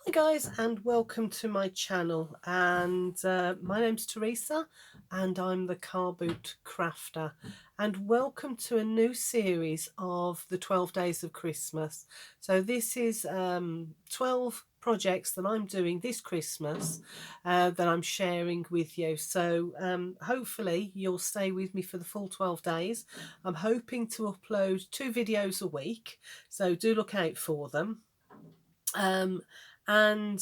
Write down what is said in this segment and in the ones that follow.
Hi guys, and welcome to my channel. And my name's Teresa and I'm the car boot crafter, and welcome to a new series of the 12 days of Christmas. So this is 12 projects that I'm doing this Christmas that I'm sharing with you. So hopefully you'll stay with me for the full 12 days. I'm hoping to upload 2 videos a week, so do look out for them. Um, and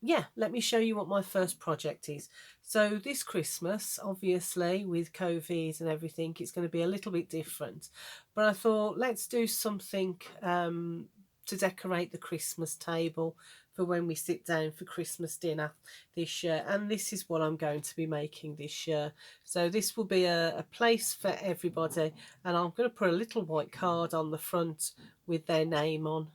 yeah, let me show you what my first project is. So this Christmas, obviously with COVID and everything, it's going to be a little bit different, but I thought let's do something to decorate the Christmas table for when we sit down for Christmas dinner this year. And this is what I'm going to be making this year. So this will be a place for everybody, and I'm going to put a little white card on the front with their name on,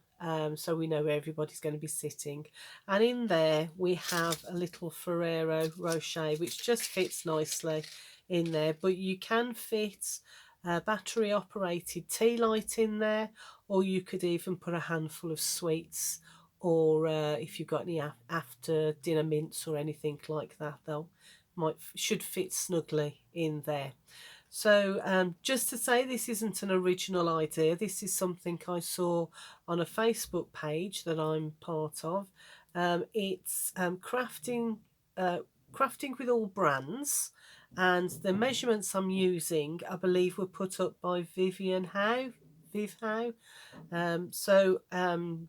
so we know where everybody's going to be sitting. And in there we have a little Farerro Rochet, which just fits nicely in there, but you can fit a battery operated tea light in there, or you could even put a handful of sweets, or if you've got any after dinner mints or anything like that, they'll should fit snugly in there. So just to say, this isn't an original idea. This is something I saw on a Facebook page that I'm part of. It's crafting with all brands, and the measurements I'm using, I believe, were put up by Vivian Howe. Viv Howe.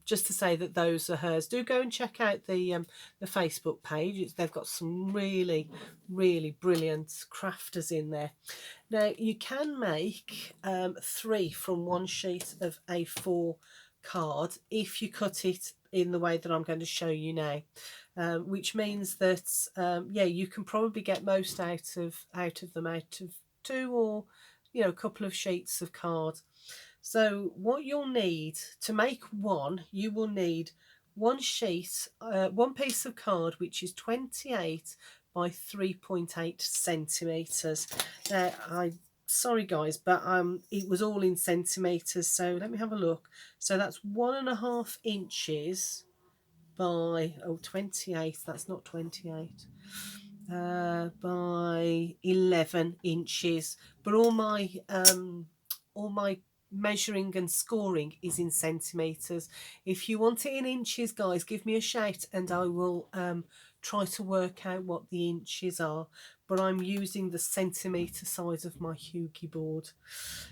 Just to say that those are hers. Do go and check out the Facebook page. They've got some really, really brilliant crafters in there. Now you can make 3 from one sheet of A4 card if you cut it in the way that I'm going to show you now, which means that yeah, you can probably get most out of them out of 2 or a couple of sheets of card. So what you'll need to make one, you will need one sheet, one piece of card which is 28 by 3.8 centimeters. Now, sorry guys, but it was all in centimeters. So let me have a look. So that's 1.5 inches by 28. That's not 28. By 11 inches. But all my measuring and scoring is in centimeters. If you want it in inches, guys, give me a shout and I will try to work out what the inches are, but I'm using the centimeter size of my Hugie board.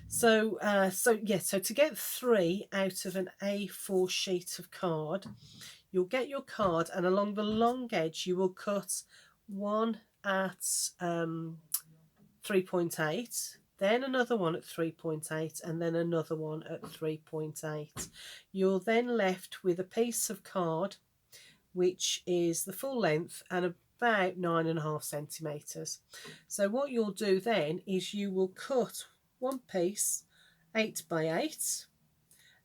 So so to get 3 out of an A4 sheet of card, you'll get your card, and along the long edge you will cut one at 3.8, then another one at 3.8, and then another one at 3.8. You're then left with a piece of card which is the full length and about 9.5 centimeters. So what you'll do then is you will cut one piece 8 by 8,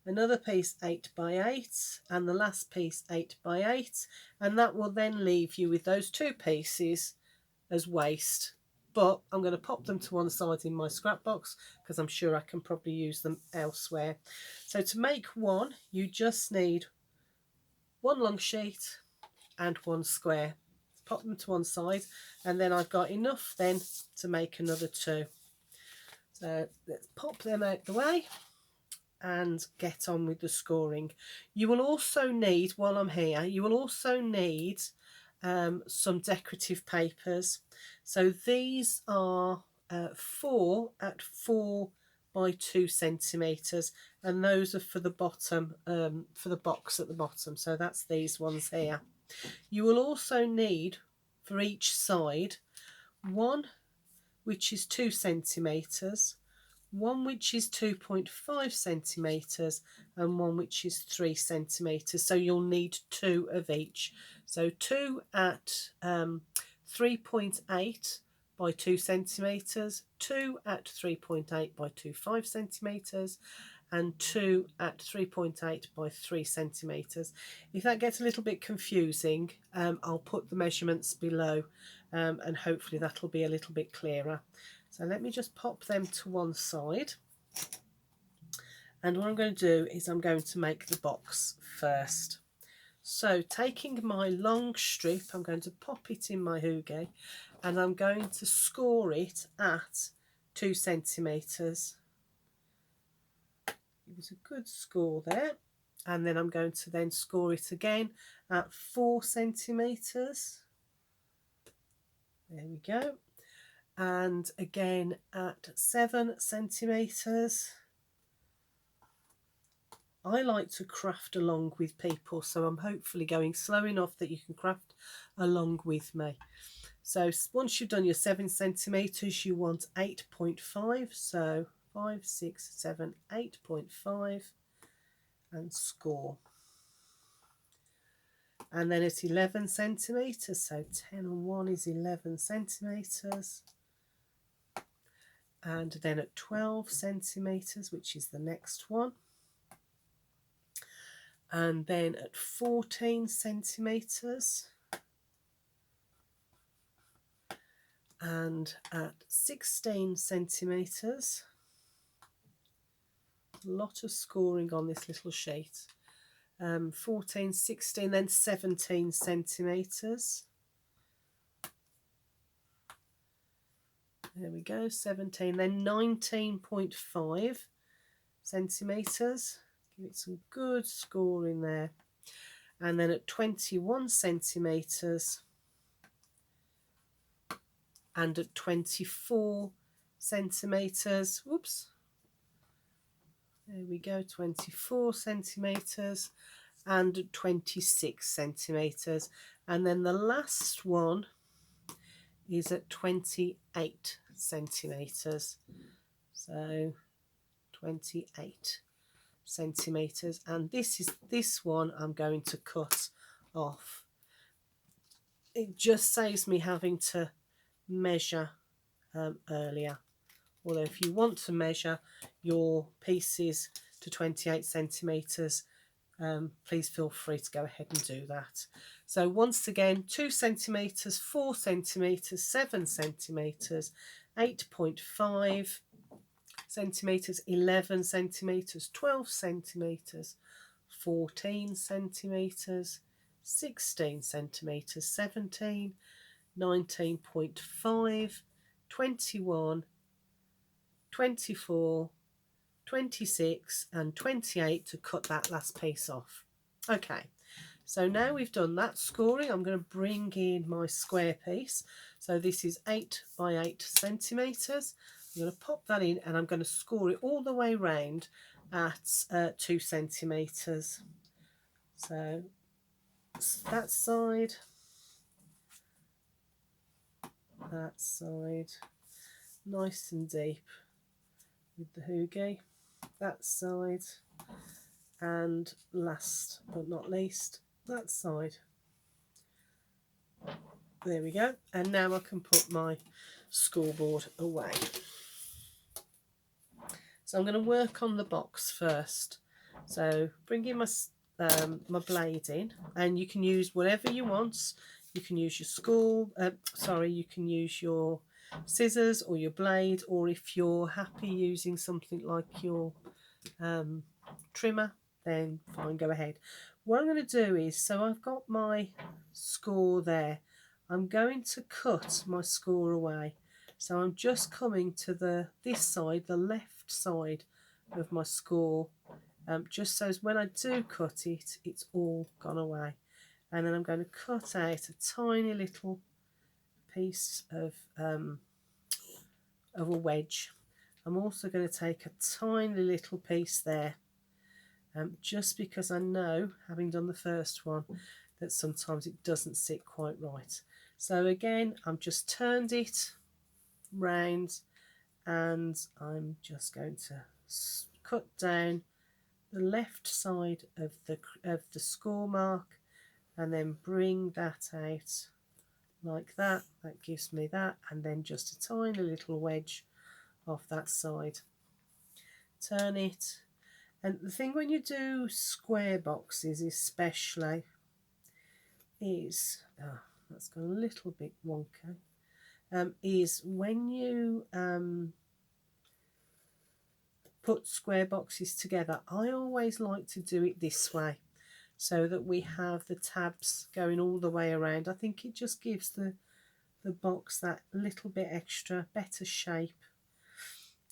another piece 8 by 8, and the last piece 8 by 8, and that will then leave you with those 2 pieces as waste. But I'm going to pop them to one side in my scrap box because I'm sure I can probably use them elsewhere. So to make one, you just need one long sheet and one square. Pop them to one side, and then I've got enough then to make another 2. So let's pop them out the way and get on with the scoring. You will also need, while I'm here, you will also need some decorative papers. So these are 4 at 4 by 2 centimeters, and those are for the bottom, for the box at the bottom. So that's these ones here. You will also need for each side one which is 2 centimeters, one which is 2.5 centimeters, and one which is 3 centimeters. So you'll need 2 of each. So 2 at 3.8 by 2 centimeters, 2 at 3.8 by 2.5 centimeters, and 2 at 3.8 by 3 centimeters. If that gets a little bit confusing, I'll put the measurements below, and hopefully that'll be a little bit clearer. So let me just pop them to one side, and what I'm going to do is I'm going to make the box first. So taking my long strip, I'm going to pop it in my hoogie and I'm going to score it at 2 centimetres. Give it a good score there. And then I'm going to then score it again at 4 centimetres. There we go. And again at 7 centimetres. I like to craft along with people, so I'm hopefully going slow enough that you can craft along with me. So once you've done your 7 centimetres, you want 8.5. So 5, 6, 7, 8.5 and score. And then at 11 centimetres, so 10 and 1 is 11 centimetres. And then at 12 centimetres, which is the next one. And then at 14 centimetres. And at 16 centimetres. A lot of scoring on this little sheet. 14, 16, then 17 centimetres. There we go, 17, then 19.5 centimetres. Give it some good scoring there. And then at 21 centimetres and at 24 centimetres, whoops, there we go, 24 centimetres and at 26 centimetres. And then the last one is at 28 centimetres. So 28 centimetres, and this one I'm going to cut off. It just saves me having to measure earlier. Although if you want to measure your pieces to 28 centimetres, please feel free to go ahead and do that. So once again, 2 centimetres, 4 centimetres, 7 centimetres, 8.5 centimetres, 11 centimetres, 12 centimetres, 14 centimetres, 16 centimetres, 17, 19.5, 21, 24, 26 and 28 to cut that last piece off. Okay, so now we've done that scoring, I'm going to bring in my square piece. So this is 8 by 8 centimetres. I'm going to pop that in and I'm going to score it all the way round at 2 centimetres. So that side, nice and deep with the hoogie, that side, and last but not least, that side. There we go. And now I can put my scoreboard away. So I'm going to work on the box first. So bringing my my blade in, and you can use whatever you want. You can use your you can use your scissors or your blade, or if you're happy using something like your trimmer, then fine, go ahead. What I'm going to do is, so I've got my score there, I'm going to cut my score away. So I'm just coming to this side, the left side of my score, just so as when I do cut it, it's all gone away. And then I'm going to cut out a tiny little piece of a wedge. I'm also going to take a tiny little piece there, just because I know, having done the first one, that sometimes it doesn't sit quite right. So again, I've just turned it round and I'm just going to cut down the left side of the score mark and then bring that out like that. That gives me that, and then just a tiny little wedge off that side. Turn it. And the thing when you do square boxes especially is, that's gone a little bit wonky, is when you put square boxes together, I always like to do it this way. so that we have the tabs going all the way around. I think it just gives the box that little bit extra better shape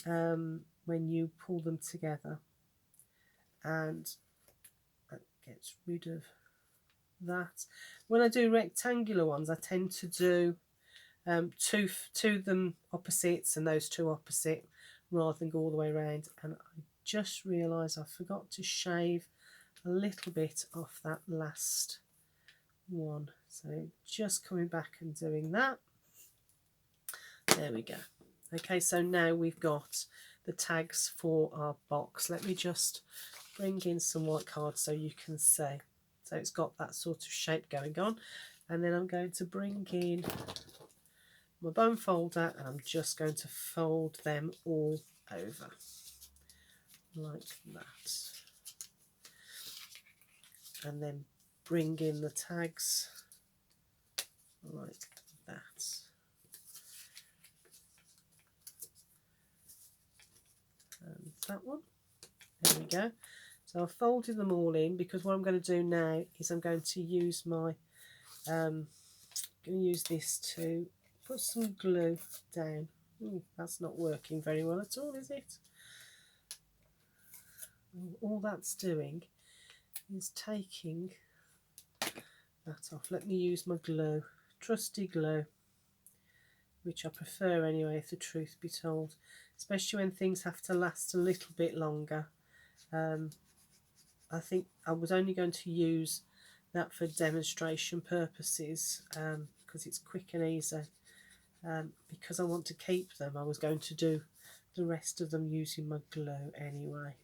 when you pull them together, and that gets rid of that. When I do rectangular ones, I tend to do two of them opposites and those two opposite, rather than go all the way around. And I just realised I forgot to shave a little bit off that last one, so just coming back and doing that. There we go. Okay, so now we've got the tags for our box. Let me just bring in some white card so you can see. So it's got that sort of shape going on, and then I'm going to bring in my bone folder and I'm just going to fold them all over like that, and then bring in the tags like that. And that one, there we go. So I've folded them all in, because what I'm going to do now is I'm going to use my this to put some glue down. That's not working very well at all, is it? All that's doing is taking that off. Let me use my glue, trusty glue, which I prefer anyway, if the truth be told, especially when things have to last a little bit longer. I think I was only going to use that for demonstration purposes, because it's quick and easy. Because I want to keep them, I was going to do the rest of them using my glue anyway.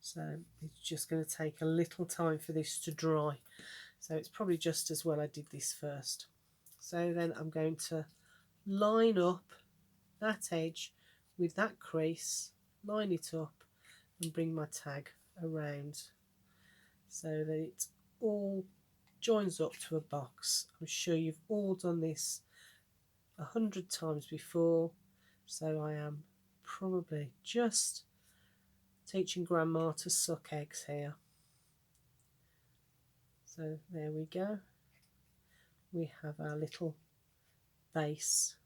So it's just going to take a little time for this to dry. So it's probably just as well I did this first. So then I'm going to line up that edge with that crease, line it up and bring my tag around so that it all joins up to a box. I'm sure you've all done this 100 times before, so I am probably just teaching grandma to suck eggs here. So there we go, we have our little base.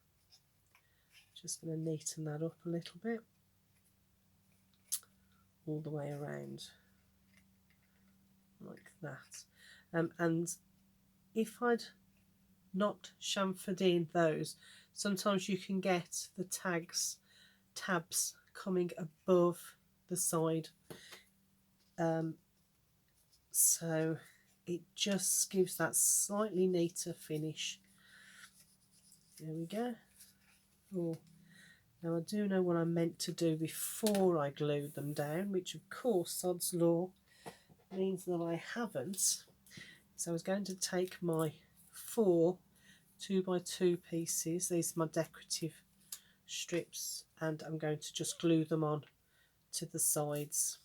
Just going to neaten that up a little bit all the way around like that. And if I'd not chamfered in those, sometimes you can get the tabs coming above the side, so it just gives that slightly neater finish. There we go. Oh, now I do know what I meant to do before I glued them down, which of course, sod's law, means that I haven't. So I was going to take my 4 2x2 pieces, these are my decorative strips, and I'm going to just glue them on to the sides.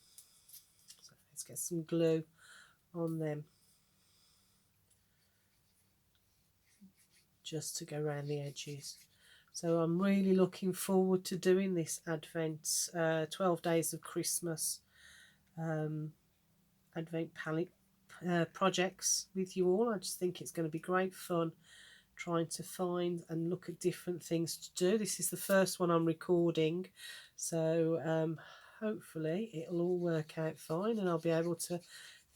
So let's get some glue on them just to go around the edges. So I'm really looking forward to doing this Advent 12 days of Christmas Advent palette projects with you all. I just think it's going to be great fun trying to find and look at different things to do. This is the first one I'm recording, so hopefully it'll all work out fine and I'll be able to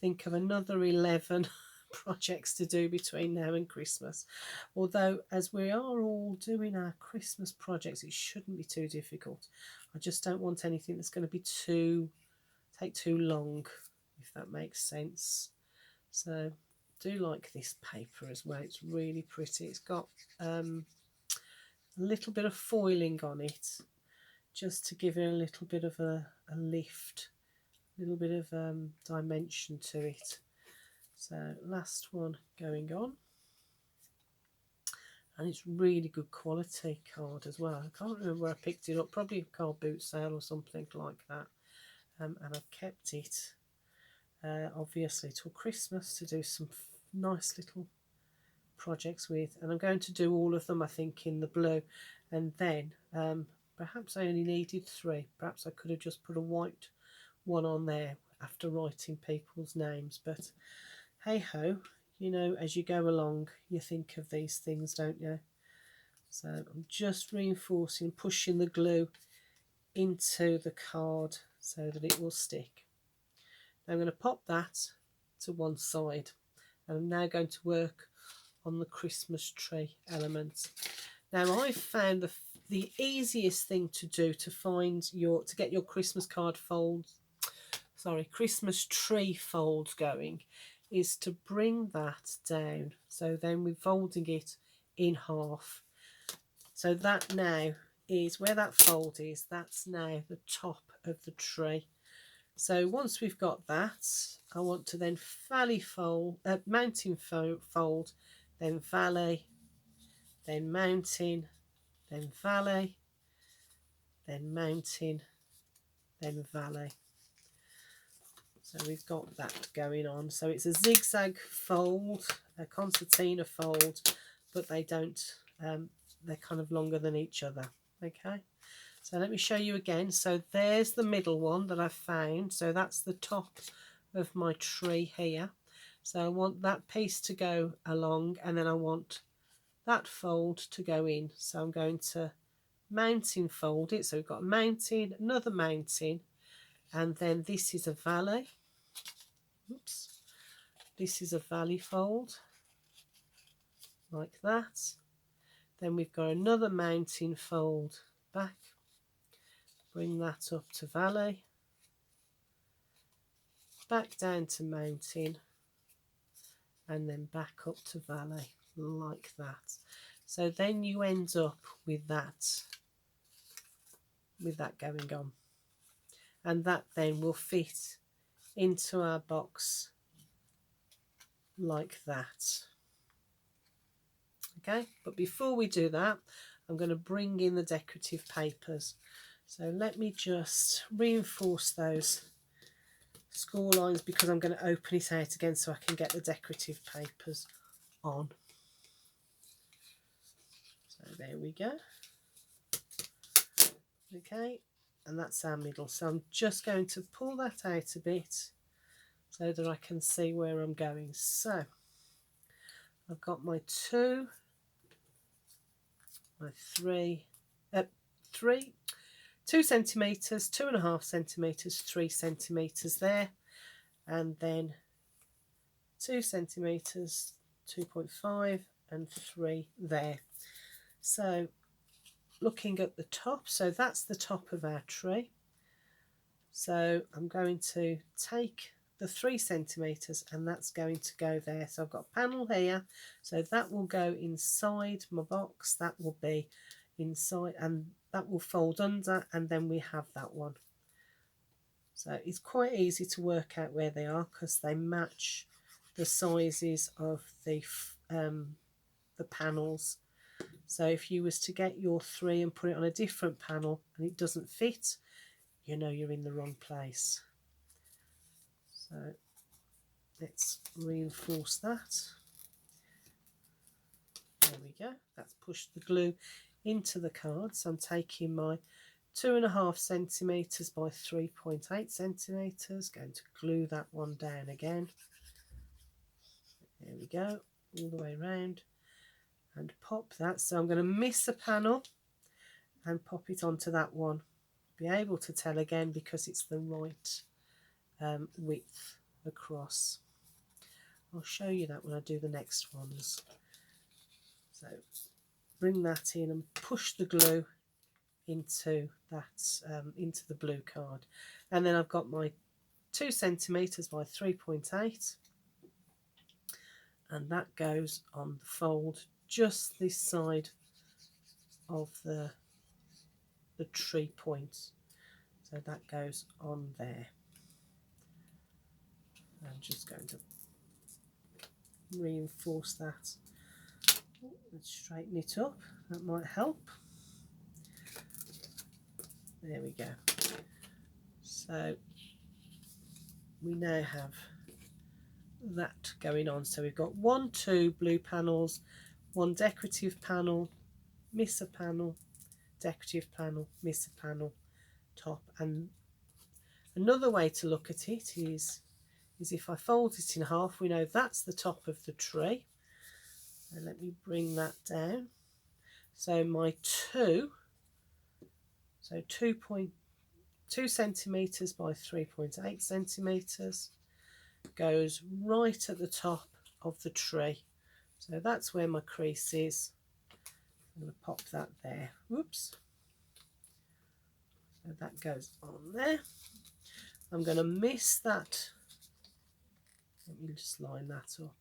think of another 11 projects to do between now and Christmas. Although as we are all doing our Christmas projects, it shouldn't be too difficult. I just don't want anything that's going to be take too long, if that makes sense. So do like this paper as well, it's really pretty. It's got a little bit of foiling on it just to give it a little bit of a lift, a little bit of dimension to it. So last one going on, and it's really good quality card as well. I can't remember where I picked it up, probably a card boot sale or something like that, and I've kept it obviously till Christmas to do some nice little projects with, and I'm going to do all of them I think in the blue, and then perhaps I only needed 3, perhaps I could have just put a white one on there after writing people's names, but hey ho, you know, as you go along you think of these things, don't you? So I'm just reinforcing, pushing the glue into the card so that it will stick. Now I'm going to pop that to one side, and I'm now going to work on the Christmas tree element. Now I've found the easiest thing to do to get your Christmas Christmas tree folds going is to bring that down. So then we're folding it in half. So that now is where that fold is, that's now the top of the tree. So once we've got that, I want to then mountain fold, then valley, then mountain, then valley, then mountain, then valley. So we've got that going on. So it's a zigzag fold, a concertina fold, but they don't, they're kind of longer than each other. Okay, so let me show you again. So there's the middle one that I've found. So that's the top of my tree here. So I want that piece to go along, and then I want that fold to go in. So I'm going to mountain fold it. So we've got a mountain, another mountain, and then this is a valley. Oops. This is a valley fold, like that. Then we've got another mountain fold back, bring that up to valley, back down to mountain, and then back up to valley, like that. So then you end up with that going on, and that then will fit into our box like that. Okay, but before we do that, I'm going to bring in the decorative papers. So let me just reinforce those score lines, because I'm going to open it out again so I can get the decorative papers on. So there we go. Okay, and that's our middle. So I'm just going to pull that out a bit so that I can see where I'm going. So I've got my two, my 2 centimetres, 2.5 centimetres, 3 centimetres there, and then 2 centimetres, 2.5 and 3 there. So looking at the top, so that's the top of our tree. So I'm going to take the 3 centimetres, and that's going to go there. So I've got a panel here, so that will go inside my box, that will be inside, and that will fold under, and then we have that one. So it's quite easy to work out where they are because they match the sizes of the panels. So if you was to get your 3 and put it on a different panel and it doesn't fit, you know you're in the wrong place. So let's reinforce that. There we go. That's pushed the glue into the card. So I'm taking my 2.5 centimetres by 3.8 centimetres, going to glue that one down again. There we go, all the way around, and pop that. So I'm going to miss a panel and pop it onto that one. Be able to tell again because it's the right width across. I'll show you that when I do the next ones. So bring that in and push the glue into that into the blue card, and then I've got my 2 centimetres by 3.8, and that goes on the fold just this side of the tree point. So that goes on there. I'm just going to reinforce that and straighten it up. That might help. There we go. So we now have that going on. So we've got 1, 2 blue panels, 1 decorative panel, miss a panel, decorative panel, miss a panel, top, and Another way to look at it is if I fold it in half, we know that's the top of the tree. And let me bring that down. So my 2.2 centimetres by 3.8 centimetres goes right at the top of the tree. So that's where my crease is. I'm going to pop that there. Whoops. So that goes on there. I'm going to miss that. Let me just line that up.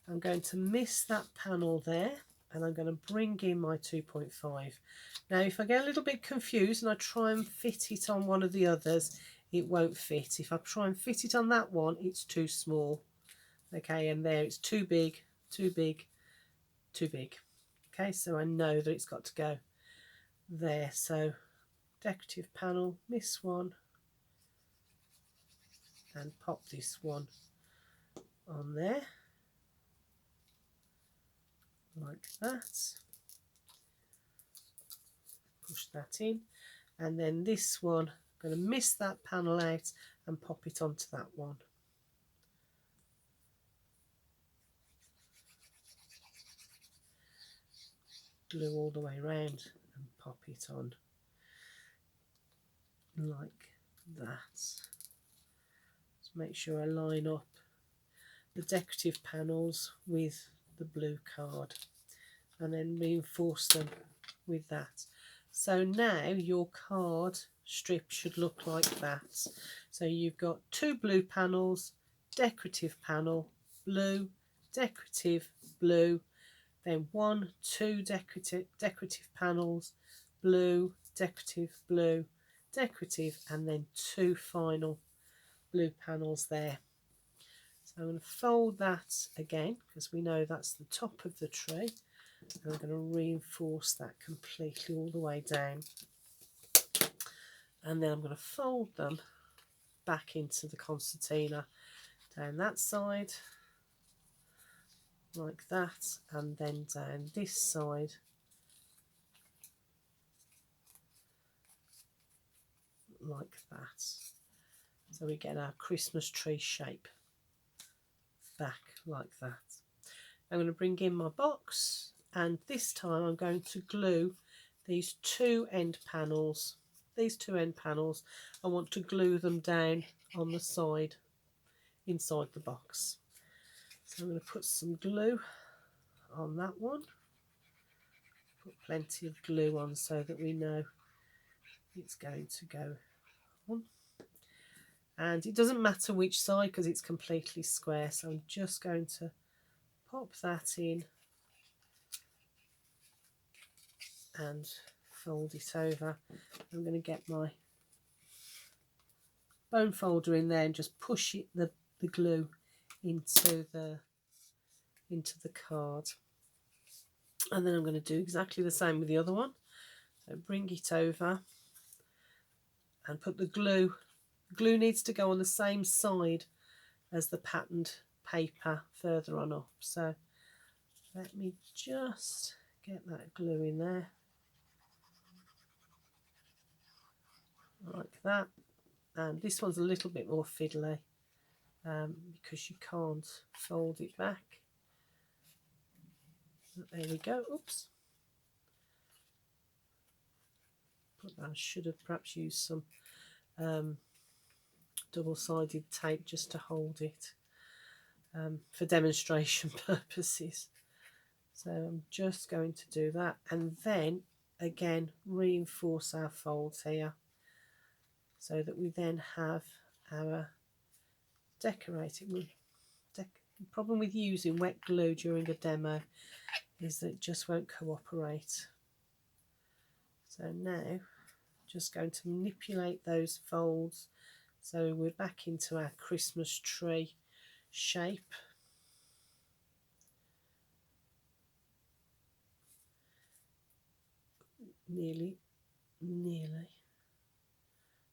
I'm going to miss that panel there, and I'm going to bring in my 2.5. Now if I get a little bit confused and I try and fit it on one of the others, it won't fit. If I try and fit it on that one, it's too small. Okay, and there it's too big, too big, too big. Okay, so I know that it's got to go there. So decorative panel, miss one, and pop this one on there like that. Push that in, and then this one, I'm going to miss that panel out and pop it onto that one. Glue all the way around and pop it on like that. Just make sure I line up the decorative panels with the blue card and then reinforce them with that. So now your card strip should look like that. So you've got 2 blue panels, decorative panel, blue, decorative, blue, then 1, 2 decorative panels, blue, decorative, blue, decorative, and then 2 final blue panels there. So I'm going to fold that again because we know that's the top of the tree, and I'm going to reinforce that completely all the way down, and then I'm going to fold them back into the concertina down that side like that, and then down this side like that. So we get our Christmas tree shape back like that. I'm going to bring in my box, and this time I'm going to glue these 2 end panels. These 2 end panels, I want to glue them down on the side inside the box. So I'm going to put some glue on that one. Put plenty of glue on so that we know it's going to go on. And it doesn't matter which side because it's completely square, so I'm just going to pop that in and fold it over. I'm going to get my bone folder in there and just push it, the glue into the card, and then I'm going to do exactly the same with the other one. So bring it over and put the glue. Glue needs to go on the same side as the patterned paper further on up. So let me just get that glue in there like that. And this one's a little bit more fiddly because you can't fold it back. There we go. Oops. I should have perhaps used some double-sided tape just to hold it for demonstration purposes. So I'm just going to do that, and then again reinforce our folds here so that we then have our decorating. The problem with using wet glue during a demo is that it just won't cooperate. So now just going to manipulate those folds so we're back into our Christmas tree shape. Nearly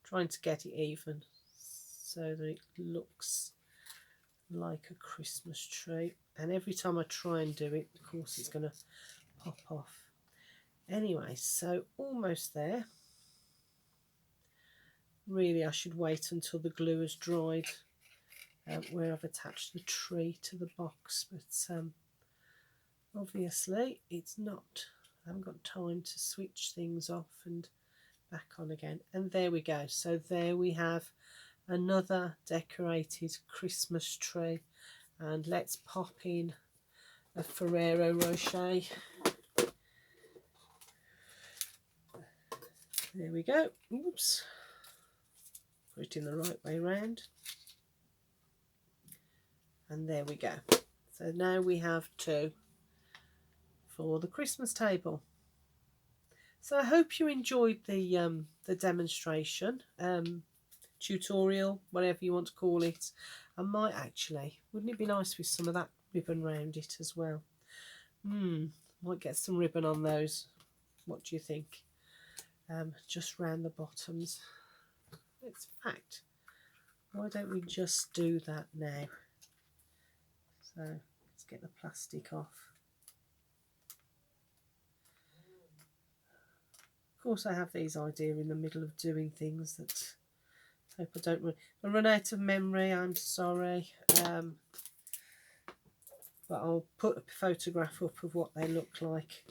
trying to get it even so that it looks like a Christmas tree, and every time I try and do it, of course, it's going to pop off. Anyway, so almost there. Really, I should wait until the glue has dried where I've attached the tree to the box, but obviously it's not. I haven't got time to switch things off and back on again. And there we go. So there we have another decorated Christmas tree. And let's pop in a Farerro Rochet. There we go. Oops. Put it in the right way round. And there we go. So now we have 2 for the Christmas table. So I hope you enjoyed the demonstration, tutorial, whatever you want to call it. I might actually, wouldn't it be nice with some of that ribbon round it as well? Might get some ribbon on those. What do you think? Just round the bottoms. In fact, why don't we just do that now? So let's get the plastic off. Of course, I have these ideas in the middle of doing things that I hope I don't run out of memory. I'm sorry, but I'll put a photograph up of what they look like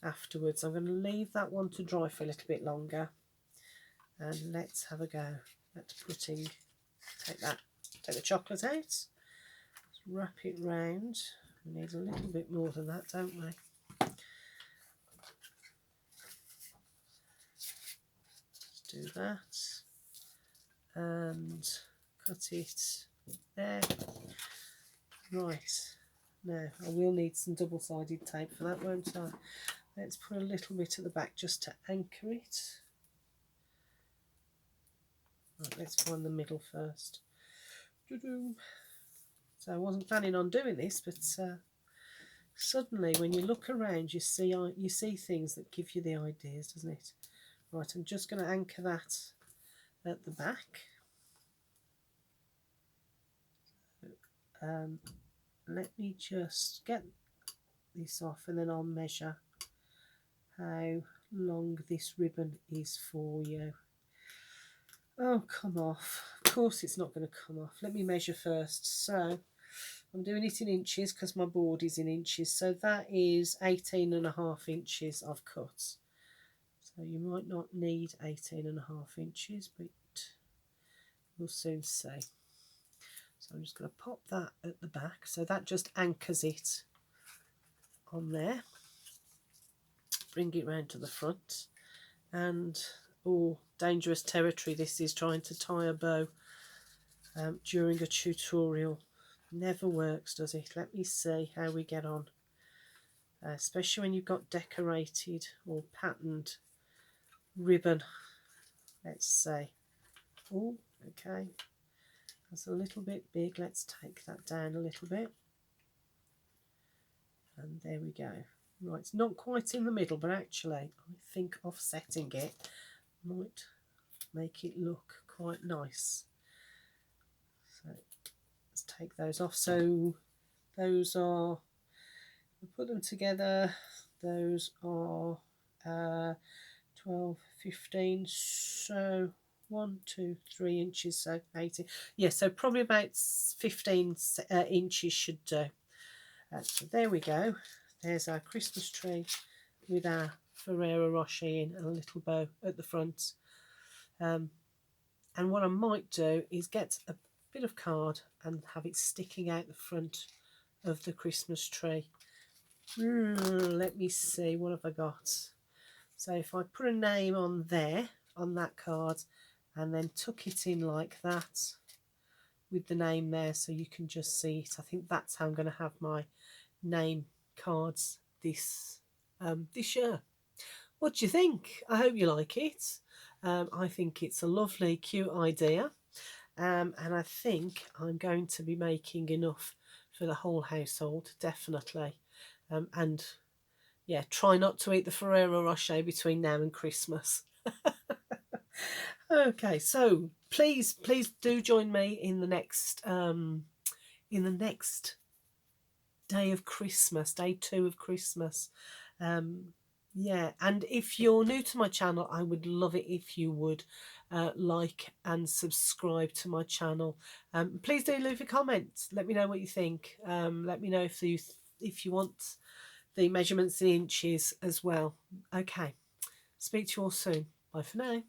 afterwards. I'm going to leave that one to dry for a little bit longer, and let's have a go at putting. Take the chocolate out. Let's wrap it round. We need a little bit more than that, don't we? Do that and cut it there. Right, now I will need some double-sided tape for that, won't I? Let's put a little bit at the back just to anchor it. Right, let's find the middle first. So I wasn't planning on doing this, but suddenly when you look around you see things that give you the ideas, doesn't it? Right, I'm just going to anchor that at the back. Let me just get this off and then I'll measure how long this ribbon is for you. Oh, come off. Of course it's not going to come off. Let me measure first. So I'm doing it in inches because my board is in inches. So that is 18.5 inches I've cut. So you might not need 18.5 inches, but we'll soon see. So I'm just going to pop that at the back. So that just anchors it on there. Bring it round to the front. And, oh, dangerous territory this is, trying to tie a bow during a tutorial. Never works, does it? Let me see how we get on. Especially when you've got decorated or patterned ribbon. Let's see. Oh, okay. That's a little bit big. Let's take that down a little bit. And there we go. Right, it's not quite in the middle, but actually I think offsetting it might make it look quite nice. So let's take those off. So those are, we'll put them together, those are 12, 15, so 1, 2, 3 inches, so 18. Yeah, so probably about 15 inches should do. So there we go. There's our Christmas tree with our Farerro Rochet in and a little bow at the front. And what I might do is get a bit of card and have it sticking out the front of the Christmas tree. Let me see, what have I got? So if I put a name on there, on that card, and then tuck it in like that with the name there so you can just see it. I think that's how I'm going to have my name cards this year. What do you think? I hope you like it. I think it's a lovely, cute idea. And I think I'm going to be making enough for the whole household, definitely. And yeah, try not to eat the Farerro Rochet between now and Christmas. Okay, so please do join me in the next day of Christmas, day 2 of Christmas. Yeah, and if you're new to my channel, I would love it if you would like and subscribe to my channel. Please do leave a comment. Let me know what you think. Let me know if you want the measurements in inches as well. Okay, speak to you all soon. Bye for now.